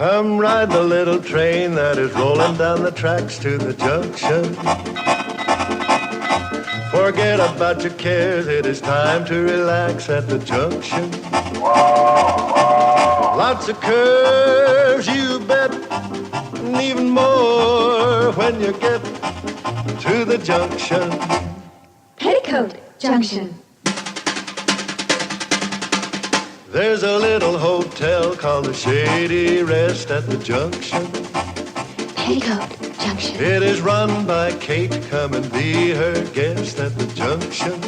Come ride the little train that is rolling down the tracks to the junction. Forget about your cares, it is time to relax at the junction. Lots of curves, you bet, and even more when you get to the junction. Petticoat Junction. There's a little hotel called the Shady Rest at the junction. Petticoat Junction. It is run by Kate, come and be her guest at the junction.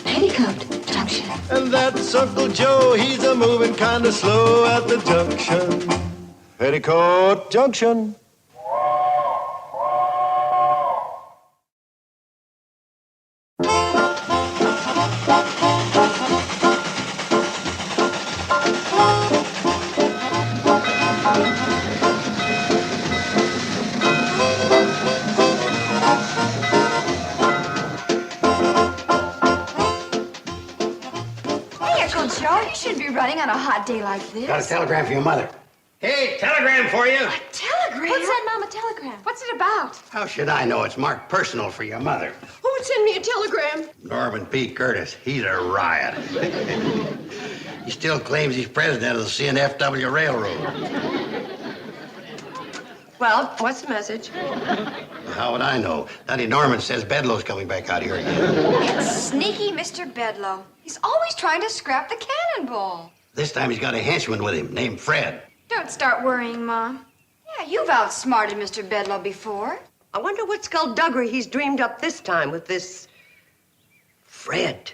Petticoat Junction. And that's Uncle Joe, he's a moving kind of slow at the junction. Petticoat Junction. Joe, you shouldn't be running on a hot day like this. Got a telegram for your mother. Hey, telegram for you. A telegram? What's that, Mom, a telegram? What's it about? How should I know? It's marked personal for your mother. Who would send me a telegram? Norman P. Curtis. He's a riot. He still claims he's president of the CNFW Railroad. Well, what's the message? How would I know? Daddy Norman says Bedlow's coming back out here again. Sneaky Mr. Bedlow. He's always trying to scrap the cannonball. This time he's got a henchman with him named Fred. Don't start worrying, Mom. Yeah, you've outsmarted Mr. Bedlow before. I wonder what skullduggery he's dreamed up this time with this Fred.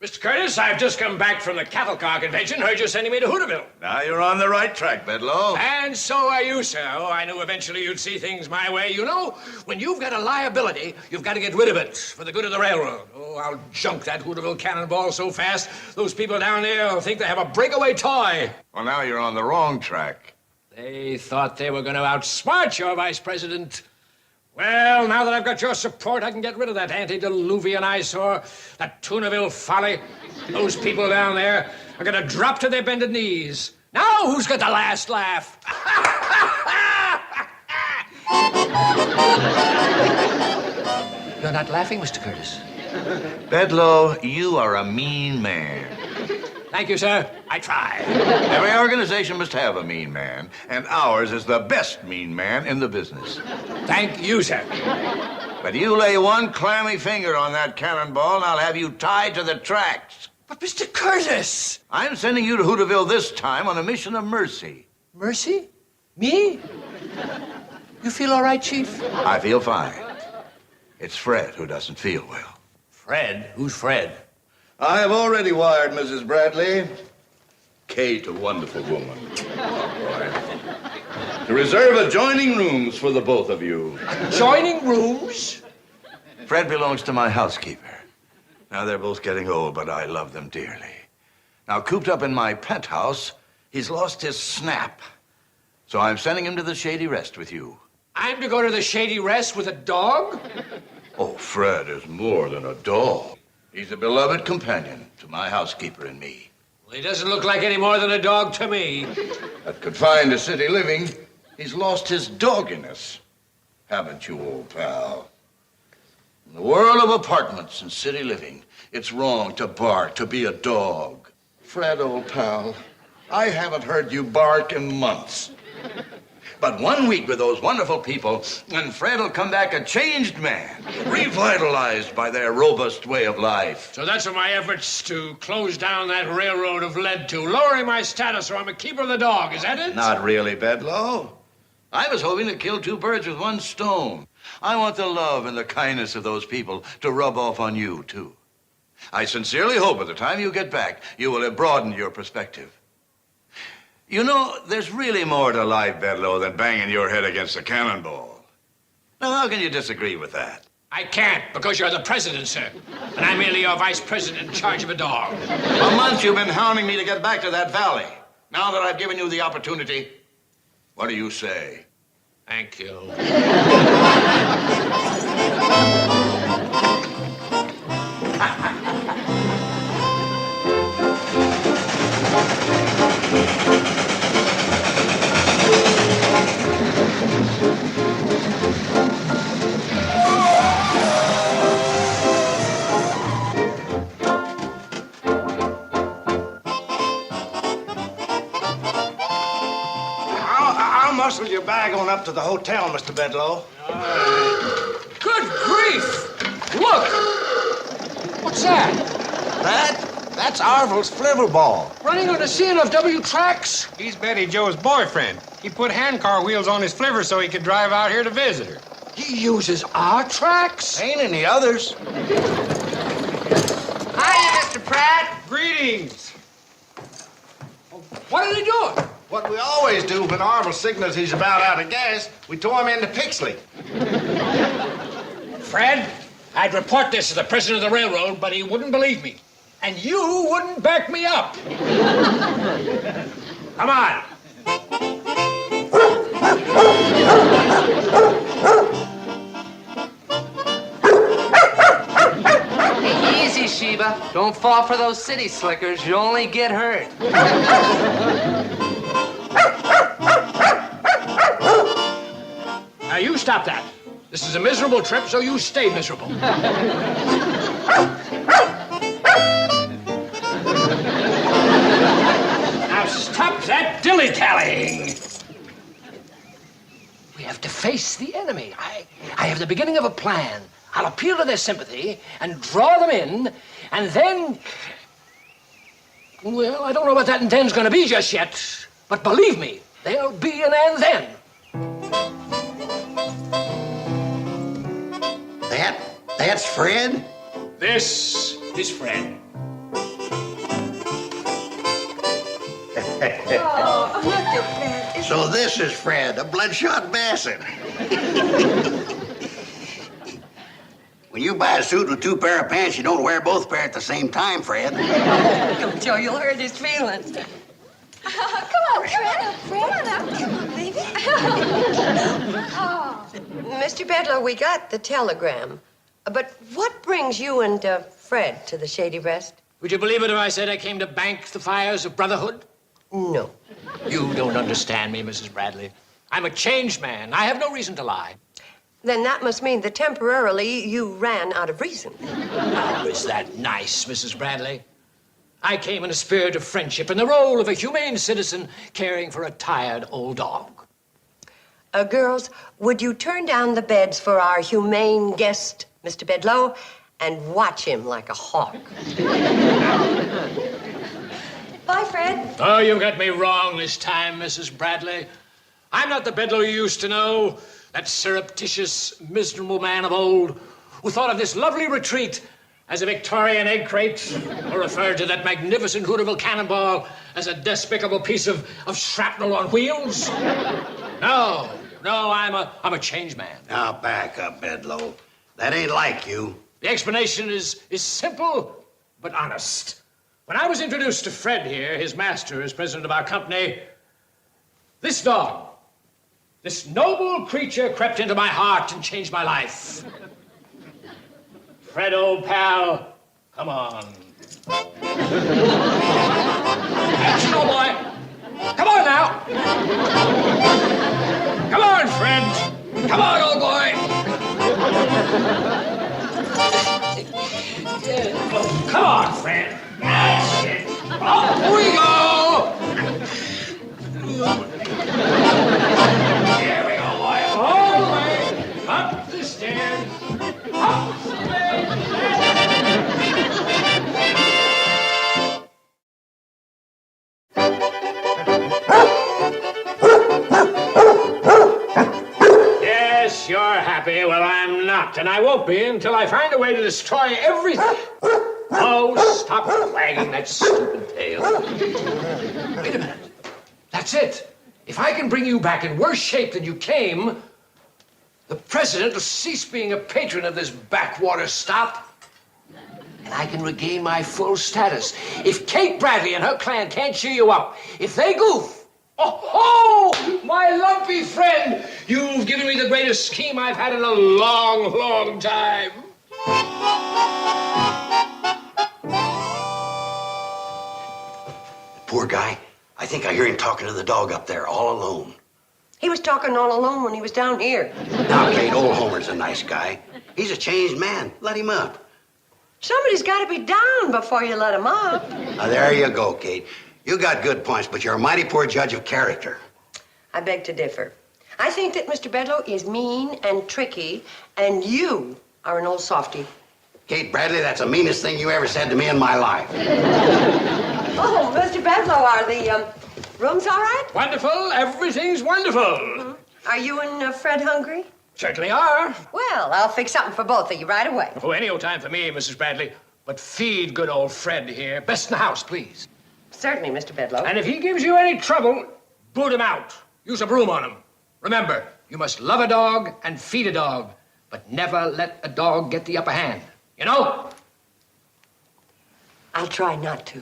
Mr. Curtis, I've just come back from the cattle car convention. Heard you're sending me to Hooterville. Now you're on the right track, Bedlow. And so are you, sir. Oh, I knew eventually you'd see things my way. You know, when you've got a liability, you've got to get rid of it for the good of the railroad. Oh, I'll junk that Hooterville cannonball so fast, those people down there will think they have a breakaway toy. Well, now you're on the wrong track. They thought they were going to outsmart your vice president. Well, now that I've got your support, I can get rid of that antediluvian eyesore, that Tunaville folly. Those people down there are going to drop to their bended knees. Now, who's got the last laugh? You're not laughing, Mr. Curtis. Bedlow, you are a mean man. Thank you, sir. I try. Every organization must have a mean man, and ours is the best mean man in the business. Thank you, sir. But you lay one clammy finger on that cannonball, and I'll have you tied to the tracks. But, Mr. Curtis! I'm sending you to Hooterville this time on a mission of mercy. Mercy? Me? You feel all right, Chief? I feel fine. It's Fred who doesn't feel well. Fred? Who's Fred? I have already wired Mrs. Bradley, Kate, a wonderful woman, to reserve adjoining rooms for the both of you. Adjoining rooms? Fred belongs to my housekeeper. Now, they're both getting old, but I love them dearly. Now, cooped up in my penthouse, he's lost his snap. So I'm sending him to the Shady Rest with you. I'm to go to the Shady Rest with a dog? Oh, Fred is more than a dog. He's a beloved companion to my housekeeper and me. Well, he doesn't look like any more than a dog to me. At confined to city living, he's lost his dogginess. Haven't you, old pal? In the world of apartments and city living, it's wrong to bark, to be a dog. Fred, old pal, I haven't heard you bark in months. But 1 week with those wonderful people, and Fred will come back a changed man, revitalized by their robust way of life. So that's what my efforts to close down that railroad have led to, lowering my status so I'm a keeper of the dog. Is that it? Not really, Bedlow. I was hoping to kill two birds with one stone. I want the love and the kindness of those people to rub off on you, too. I sincerely hope by the time you get back, you will have broadened your perspective. You know, there's really more to life, Bedlow, than banging your head against a cannonball. Now, how can you disagree with that? I can't, because you're the president, sir. And I'm merely your vice president in charge of a dog. For months you've been hounding me to get back to that valley. Now that I've given you the opportunity, what do you say? Thank you. muscle your bag on up to the hotel, Mr. Bedloe. Good grief! Look! What's that? That's Arvel's flivver ball. Running on the CNFW tracks? He's Betty Jo's boyfriend. He put handcar wheels on his flivver so he could drive out here to visit her. He uses our tracks? Ain't any others. Hiya, Mr. Pratt. Greetings. What are they doing? What we always do when Arvel signals he's about out of gas, we tow him into Pixley. Fred, I'd report this to the president of the railroad, but he wouldn't believe me. And you wouldn't back me up. Come on. Hey, easy, Sheba. Don't fall for those city slickers. You'll only get hurt. Now, you stop that. This is a miserable trip, so you stay miserable. Now, stop that dilly-dallying. We have to face the enemy. I have the beginning of a plan. I'll appeal to their sympathy and draw them in, and then... Well, I don't know what that and then's gonna be just yet, but believe me, there'll be an and then. That's Fred? This is Fred. So this is Fred, a bloodshot bastard. When you buy a suit with 2 pair of pants, you don't wear both pair at the same time, Fred. Don't Joe, you'll hurt his feelings. Come on, Fred. Fred, come on, baby. Oh. Mr. Bedloe, we got the telegram. But what brings you and Fred to the Shady Rest? Would you believe it if I said I came to bank the fires of brotherhood? No. You don't understand me, Mrs. Bradley. I'm a changed man. I have no reason to lie. Then that must mean that temporarily you ran out of reason. How is that nice, Mrs. Bradley? I came in a spirit of friendship in the role of a humane citizen caring for a tired old dog. Girls, would you turn down the beds for our humane guest, Mr. Bedloe, and watch him like a hawk? Bye, Fred. Oh, you got me wrong this time, Mrs. Bradley. I'm not the Bedloe you used to know, that surreptitious, miserable man of old who thought of this lovely retreat as a Victorian egg crate, or referred to that magnificent Hooterville cannonball as a despicable piece of shrapnel on wheels. No, I'm a changed man. Now, back up, Bedloe. That ain't like you. The explanation is simple, but honest. When I was introduced to Fred here, his master, as president of our company, this dog, this noble creature crept into my heart and changed my life. Fred, old pal, come on. Action, old boy. Come on now. Come on, Fred. Come on, old boy. Come on, Fred. That's it. Up we go. Here we go, boy. All the way up the stairs. Up the stairs. Yes, you're happy. Well, I'm not, and I won't be until I find a way to destroy everything. Oh, stop wagging that stupid tail. Wait a minute. That's it. If I can bring you back in worse shape than you came, the president will cease being a patron of this backwater stop, and I can regain my full status. If Kate Bradley and her clan can't cheer you up, if they goof, oh, my lumpy friend, you've given me the greatest scheme I've had in a long, long time. Poor guy. I think I hear him talking to the dog up there, all alone. He was talking all alone when he was down here. Now, Kate, old Homer's a nice guy. He's a changed man. Let him up. Somebody's got to be down before you let him up. Now, there you go, Kate. You got good points, but you're a mighty poor judge of character. I beg to differ. I think that Mr. Bedloe is mean and tricky, and you are an old softy. Kate Bradley, that's the meanest thing you ever said to me in my life. Oh, Mr. Bedloe, are the rooms all right? Wonderful. Everything's wonderful. Mm-hmm. Are you and Fred hungry? Certainly are. Well, I'll fix something for both of you right away. Oh, any old time for me, Mrs. Bradley. But feed good old Fred here. Best in the house, please. Certainly, Mr. Bedloe. And if he gives you any trouble, boot him out. Use a broom on him. Remember, you must love a dog and feed a dog, but never let a dog get the upper hand. You know? I'll try not to.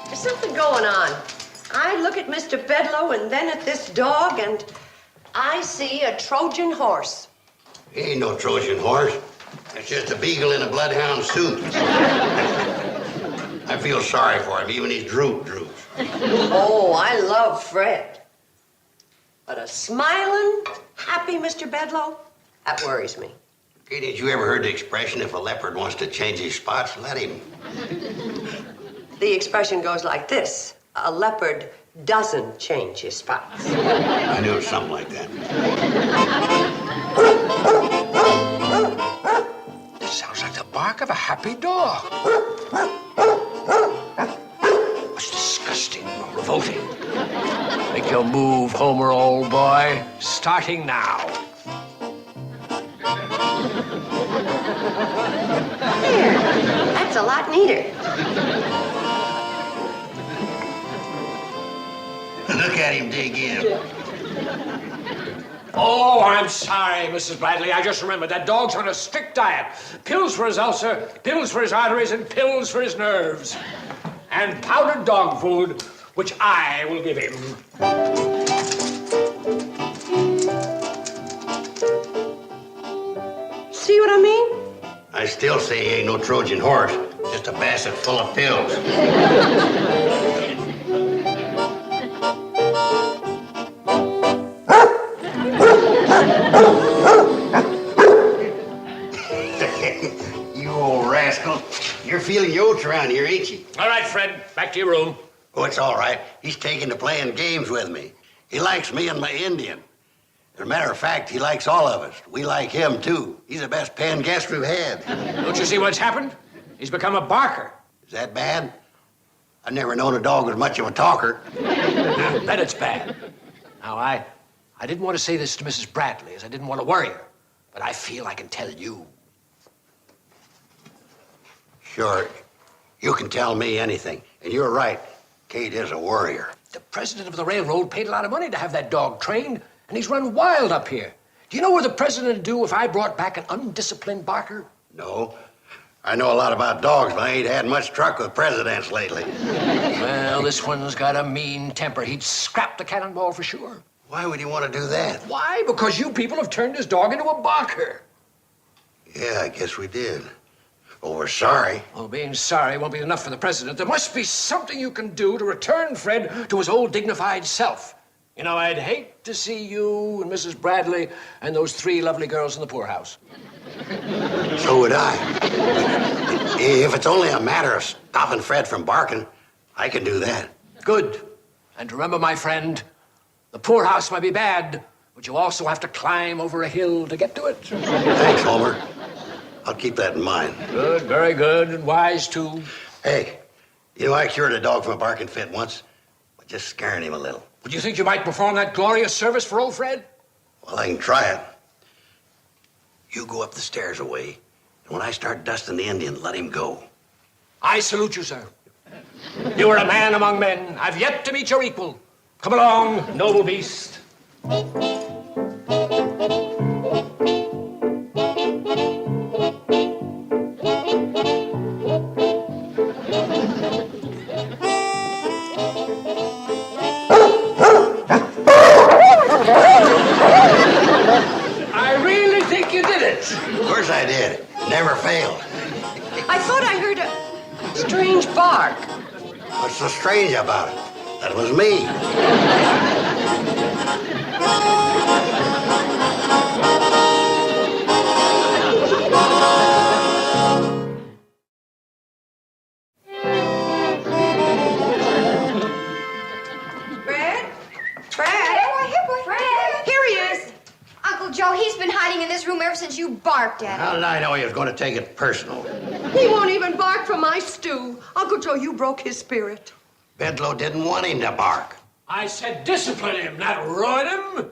There's something going on. I look at Mr. Bedloe and then at this dog, and I see a Trojan horse. He ain't no Trojan horse. It's just a beagle in a bloodhound suit. I feel sorry for him, even his droops. Oh, I love Fred. But a smiling, happy Mr. Bedloe, that worries me. Kate, ain't you ever heard the expression, if a leopard wants to change his spots, let him? The expression goes like this: a leopard doesn't change his spots. I knew it was something like that. This sounds like the bark of a happy dog. That's disgusting, revolting. Make your move, Homer, old boy. Starting now. There, that's a lot neater. Look at him dig in. Oh, I'm sorry, Mrs. Bradley. I just remembered that dog's on a strict diet. Pills for his ulcer, pills for his arteries, and pills for his nerves. And powdered dog food, which I will give him. See what I mean? I still say he ain't no Trojan horse, just a basket full of pills. You old rascal. You're feeling your oats around here, ain't you? All right, Fred, back to your room. Oh, it's all right. He's taking to playing games with me. He likes me and my Indian. As a matter of fact, he likes all of us. We like him, too. He's the best paying guest we've had. Don't you see what's happened? He's become a barker. Is that bad? I've never known a dog was much of a talker. I bet it's bad. Now, I didn't want to say this to Mrs. Bradley, as I didn't want to worry her. But I feel I can tell you. Sure, you can tell me anything. And you're right. Kate is a worrier. The president of the railroad paid a lot of money to have that dog trained, and he's run wild up here. Do you know what the president would do if I brought back an undisciplined barker? No. I know a lot about dogs, but I ain't had much truck with presidents lately. Well, this one's got a mean temper. He'd scrap the cannonball for sure. Why would he want to do that? Why? Because you people have turned his dog into a barker. Yeah, I guess we did. Oh, we're sorry. Well, being sorry won't be enough for the president. There must be something you can do to return Fred to his old dignified self. You know, I'd hate to see you and Mrs. Bradley and those 3 lovely girls in the poorhouse. So would I. If it's only a matter of stopping Fred from barking, I can do that. Good. And remember, my friend, the poorhouse might be bad, but you also have to climb over a hill to get to it. Thanks, Homer. I'll keep that in mind. Good, very good, and wise, too. Hey, you know, I cured a dog from a barking fit once, but just scaring him a little. Would you think you might perform that glorious service for old Fred? Well, I can try it. You go up the stairs away, and when I start dusting the Indian, let him go. I salute you, sir. You are a man among men. I've yet to meet your equal. Come along, noble beast. I really think you did it. Of course I did. Never failed. I thought I heard a strange bark. What's so strange about it? That was me. Joe, he's been hiding in this room ever since you barked at him. How did I know he was going to take it personal? He won't even bark for my stew. Uncle Joe, you broke his spirit. Bedloe didn't want him to bark. I said discipline him, not ruin him.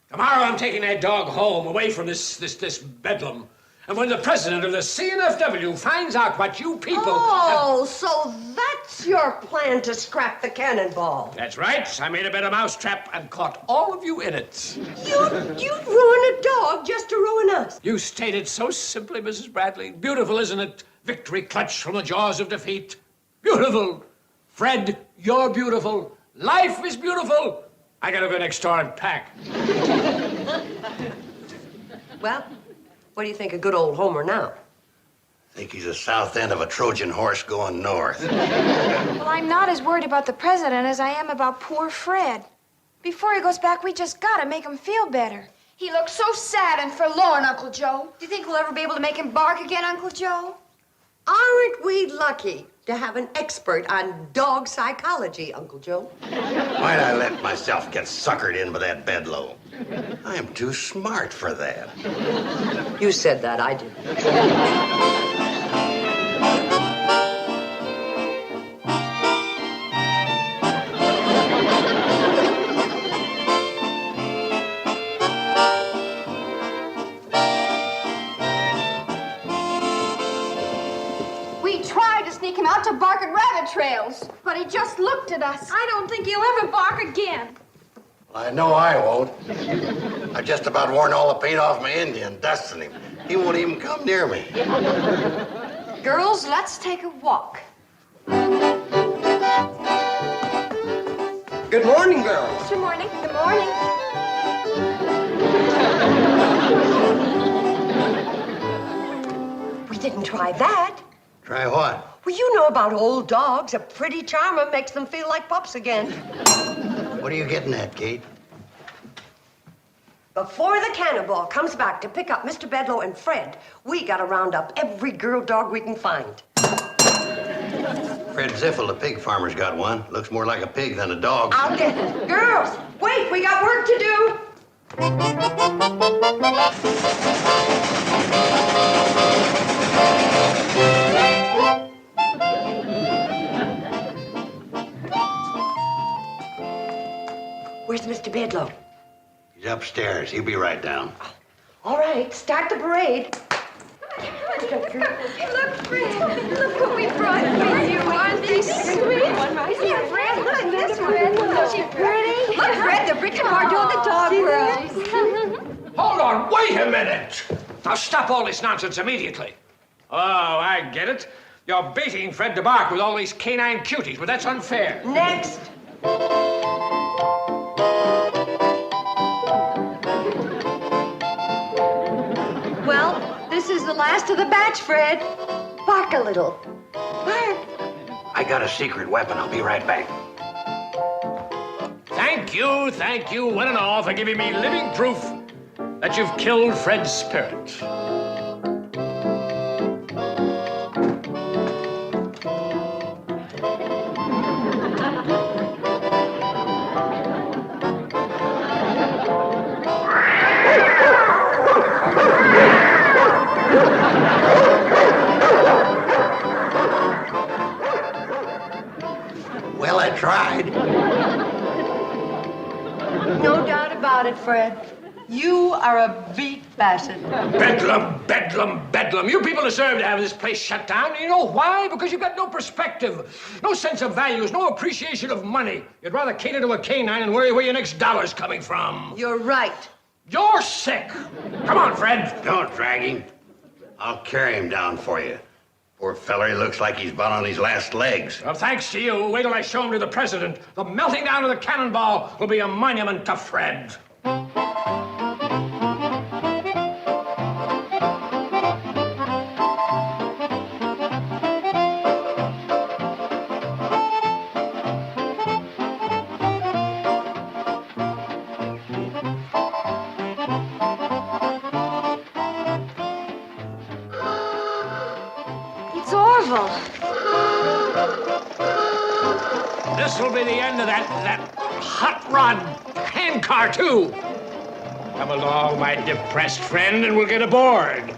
Tomorrow I'm taking that dog home, away from this bedlam. And when the president of the CNFW finds out what you people... Oh, so that's your plan to scrap the cannonball. That's right. I made a bit of mousetrap and caught all of you in it. You'd ruin a dog just to ruin us. You stated so simply, Mrs. Bradley. Beautiful, isn't it? Victory clutched from the jaws of defeat. Beautiful. Fred, you're beautiful. Life is beautiful. I gotta go next door and pack. Well, what do you think of good old Homer now? I think he's the south end of a Trojan horse going north. Well, I'm not as worried about the president as I am about poor Fred. Before he goes back, we just gotta make him feel better. He looks so sad and forlorn, Uncle Joe. Do you think we'll ever be able to make him bark again, Uncle Joe? Aren't we lucky to have an expert on dog psychology, Uncle Joe? Why'd I let myself get suckered in by that Bedloe? I am too smart for that. You said that, I did. Sneak him out to bark at rabbit trails, but he just looked at us. I don't think he'll ever bark again. I know I won't. I just about worn all the paint off my Indian, dusting him. He won't even come near me. Girls, let's take a walk. Good morning, girls. Good morning. Good morning. We didn't try that. Try what? Well, you know about old dogs. A pretty charmer makes them feel like pups again. What are you getting at, Kate? Before the cannonball comes back to pick up Mr. Bedloe and Fred, we gotta round up every girl dog we can find. Fred Ziffel, the pig farmer's got one. Looks more like a pig than a dog. I'll get it. Girls, wait, we got work to do. Where's Mr. Bedloe? He's upstairs. He'll be right down. All right, start the parade. Look, Fred. Look what we brought for you. Aren't they sweet? Here, Fred. Look at this one. Isn't she pretty? Look, Fred, the Richard Bardot of the dog world. Hold on. Wait a minute. Now stop all this nonsense immediately. Oh, I get it. You're baiting Fred to bark with all these canine cuties, but that's unfair. Next. Well, this is the last of the batch, Fred. Bark a little. Bark. I got a secret weapon. I'll be right back. Thank you, one and all, for giving me living proof that you've killed Fred's spirit. Well, I tried. No doubt about it, Fred. You are a beat basset. Bedlam, bedlam, bedlam. You people deserve to have this place shut down. You know why? Because you've got no perspective, no sense of values, no appreciation of money. You'd rather cater to a canine and worry where your next dollar's coming from. You're right. You're sick. Come on, Fred. Don't drag him. I'll carry him down for you. Poor feller, he looks like he's about on his last legs. Well, thanks to you. Wait till I show him to the president. The melting down of the cannonball will be a monument to Fred. It's Orville. This will be the end of that hot rod handcar, too. Come along, my depressed friend, and we'll get aboard.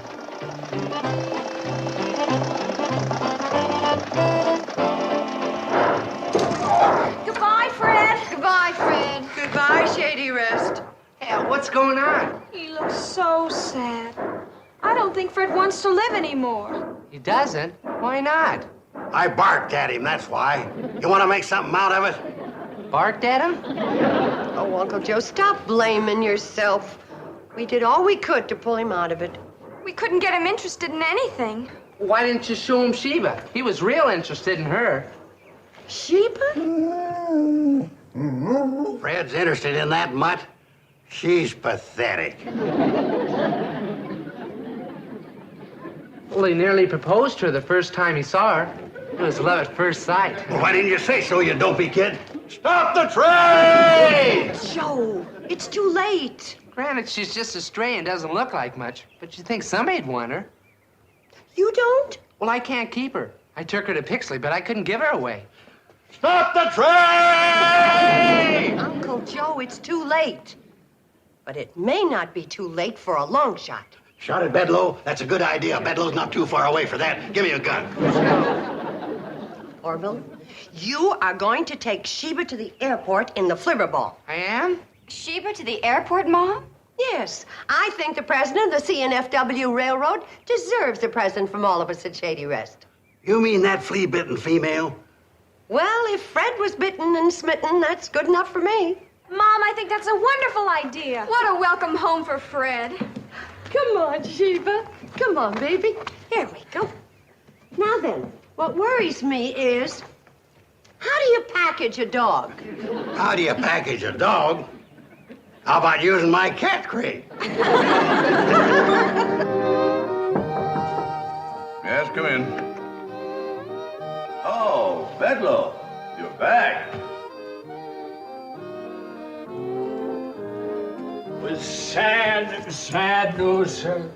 Goodbye, Fred. Goodbye, Fred. Goodbye, Shady Rest. Yeah, what's going on? He looks so sad. I don't think Fred wants to live anymore. He doesn't? Why not? I barked at him, that's why. You want to make something out of it? Barked at him? Oh, Uncle Joe, stop blaming yourself. We did all we could to pull him out of it. We couldn't get him interested in anything. Why didn't you show him Sheba? He was real interested in her. Sheba? Fred's interested in that mutt? She's pathetic. Well, he nearly proposed to her the first time he saw her. It was love at first sight. Well, why didn't you say so, you dopey kid? Stop the train! Joe, it's too late. Granted, she's just a stray and doesn't look like much, but you'd think somebody'd want her. You don't? Well, I can't keep her. I took her to Pixley, but I couldn't give her away. Stop the train! Uncle Joe, it's too late. But it may not be too late for a long shot. Shot at Bedloe? That's a good idea. Bedloe's not too far away for that. Give me a gun. Orville, you are going to take Sheba to the airport in the Flivverball. I am? Sheba to the airport, Mom? Yes, I think the president of the CNFW Railroad deserves a present from all of us at Shady Rest. You mean that flea-bitten female? Well, if Fred was bitten and smitten, that's good enough for me. Mom, I think that's a wonderful idea. What a welcome home for Fred. Come on, Sheba. Come on, baby. Here we go. Now then, what worries me is, how do you package a dog? How do you package a dog? How about using my cat crate? Yes, come in. Oh, Bedloe, you're back. With sad, sad news, sir.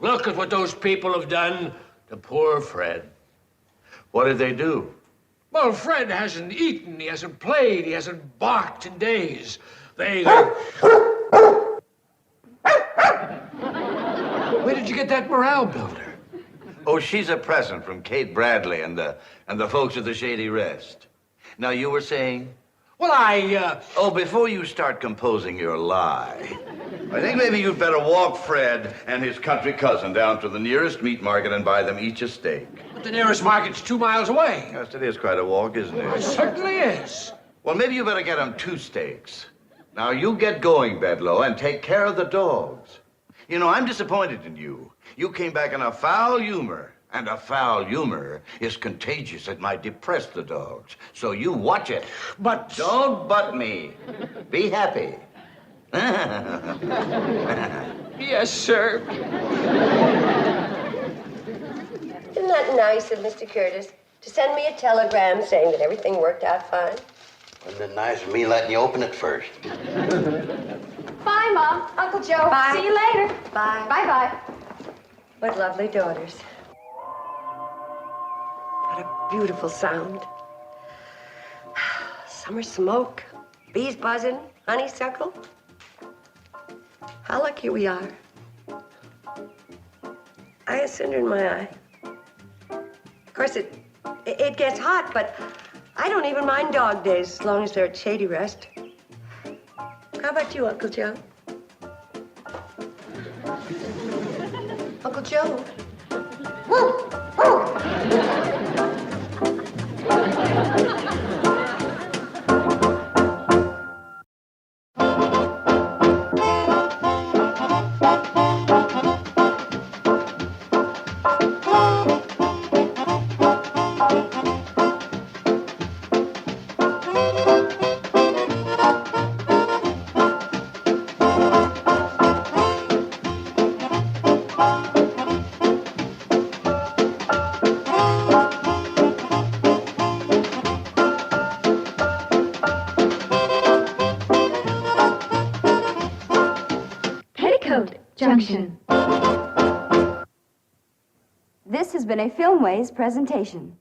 Look at what those people have done to poor Fred. What did they do? Well, Fred hasn't eaten, he hasn't played, he hasn't barked in days. Where did you get that morale builder? Oh, she's a present from Kate Bradley and the folks at the Shady Rest. Now, you were saying? Well, Oh, before you start composing your lie, I think maybe you'd better walk Fred and his country cousin down to the nearest meat market and buy them each a steak. But the nearest market's 2 miles away. Yes, it is quite a walk, isn't It it? certainly is. Well, maybe you better get them 2 steaks. Now, you get going, Bedloe, and take care of the dogs. You know, I'm disappointed in you. You came back in a foul humor, and a foul humor is contagious. It might depress the dogs. So you watch it. But... Don't butt me. Be happy. Yes, sir. Isn't that nice of Mr. Curtis to send me a telegram saying that everything worked out fine? Wouldn't it been nice of me letting you open it first? Bye, Mom. Uncle Joe. Bye. See you later. Bye. Bye-bye. What lovely daughters. What a beautiful sound. Summer smoke, bees buzzing, honeysuckle. How lucky we are. I have cinder in my eye. Of course, it gets hot, but I don't even mind dog days as long as they're at Shady Rest. How about you, Uncle Joe? Uncle Joe? Petticoat, Junction. This has been a Filmways presentation.